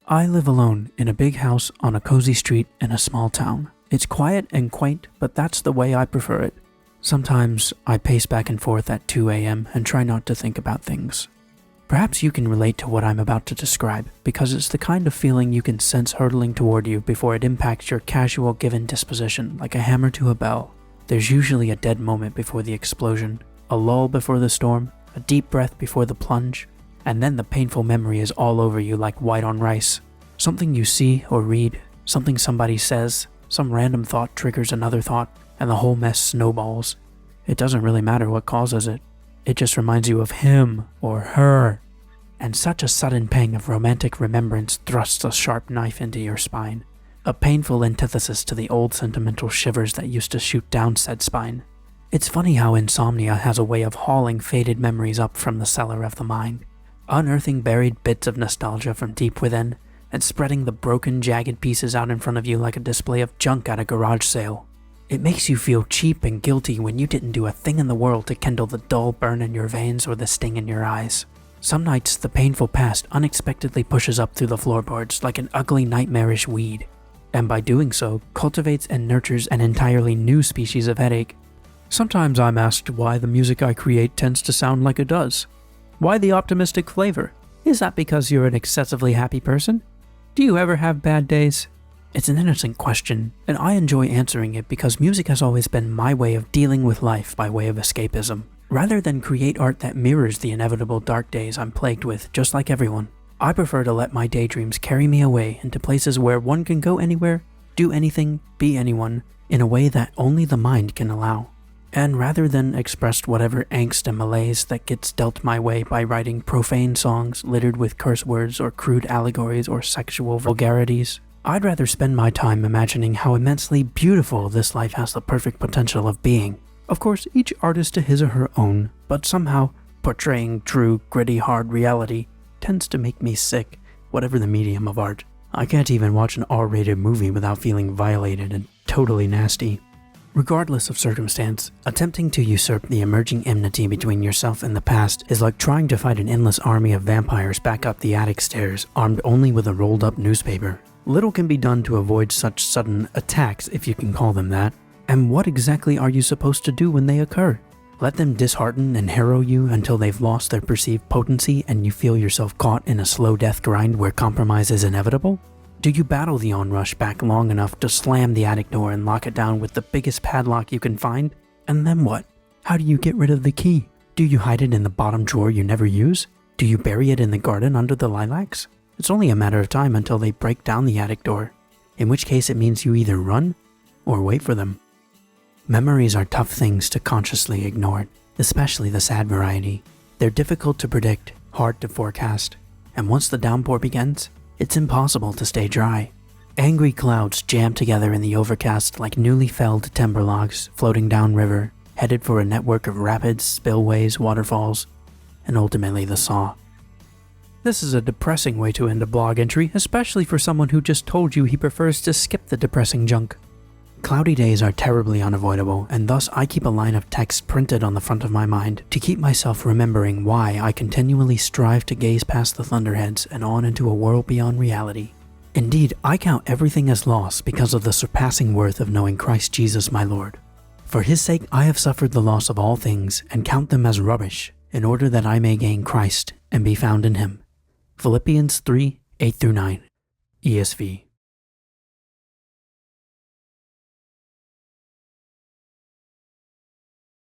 I live alone in a big house on a cozy street in a small town. It's quiet and quaint, but that's the way I prefer it. Sometimes I pace back and forth at 2 a.m. and try not to think about things. Perhaps you can relate to what I'm about to describe, because it's the kind of feeling you can sense hurtling toward you before it impacts your casual given disposition like a hammer to a bell. There's usually a dead moment before the explosion, a lull before the storm, a deep breath before the plunge, and then the painful memory is all over you like white on rice. Something you see or read, something somebody says, some random thought triggers another thought, and the whole mess snowballs. It doesn't really matter what causes it. It just reminds you of him or her. And such a sudden pang of romantic remembrance thrusts a sharp knife into your spine. A painful antithesis to the old sentimental shivers that used to shoot down said spine. It's funny how insomnia has a way of hauling faded memories up from the cellar of the mind, unearthing buried bits of nostalgia from deep within, and spreading the broken, jagged pieces out in front of you like a display of junk at a garage sale. It makes you feel cheap and guilty when you didn't do a thing in the world to kindle the dull burn in your veins or the sting in your eyes. Some nights, the painful past unexpectedly pushes up through the floorboards like an ugly, nightmarish weed, and by doing so, cultivates and nurtures an entirely new species of headache. Sometimes I'm asked why the music I create tends to sound like it does. Why the optimistic flavor? Is that because you're an excessively happy person? Do you ever have bad days? It's an innocent question, and I enjoy answering it because music has always been my way of dealing with life by way of escapism. Rather than create art that mirrors the inevitable dark days I'm plagued with just like everyone, I prefer to let my daydreams carry me away into places where one can go anywhere, do anything, be anyone, in a way that only the mind can allow. And rather than express whatever angst and malaise that gets dealt my way by writing profane songs littered with curse words or crude allegories or sexual vulgarities, I'd rather spend my time imagining how immensely beautiful this life has the perfect potential of being. Of course, each artist to his or her own, but somehow portraying true, gritty, hard reality tends to make me sick, whatever the medium of art. I can't even watch an R-rated movie without feeling violated and totally nasty. Regardless of circumstance, attempting to usurp the emerging enmity between yourself and the past is like trying to fight an endless army of vampires back up the attic stairs, armed only with a rolled-up newspaper. Little can be done to avoid such sudden attacks, if you can call them that. And what exactly are you supposed to do when they occur? Let them dishearten and harrow you until they've lost their perceived potency and you feel yourself caught in a slow death grind where compromise is inevitable? Do you battle the onrush back long enough to slam the attic door and lock it down with the biggest padlock you can find? And then what? How do you get rid of the key? Do you hide it in the bottom drawer you never use? Do you bury it in the garden under the lilacs? It's only a matter of time until they break down the attic door, in which case it means you either run or wait for them. Memories are tough things to consciously ignore, especially the sad variety. They're difficult to predict, hard to forecast, and once the downpour begins, it's impossible to stay dry. Angry clouds jam together in the overcast like newly felled timber logs floating downriver, headed for a network of rapids, spillways, waterfalls, and ultimately the Saw. This is a depressing way to end a blog entry, especially for someone who just told you he prefers to skip the depressing junk. Cloudy days are terribly unavoidable, and thus I keep a line of text printed on the front of my mind to keep myself remembering why I continually strive to gaze past the thunderheads and on into a world beyond reality. Indeed, I count everything as loss because of the surpassing worth of knowing Christ Jesus my Lord. For his sake I have suffered the loss of all things and count them as rubbish, in order that I may gain Christ and be found in him. Philippians 3:8-9, ESV.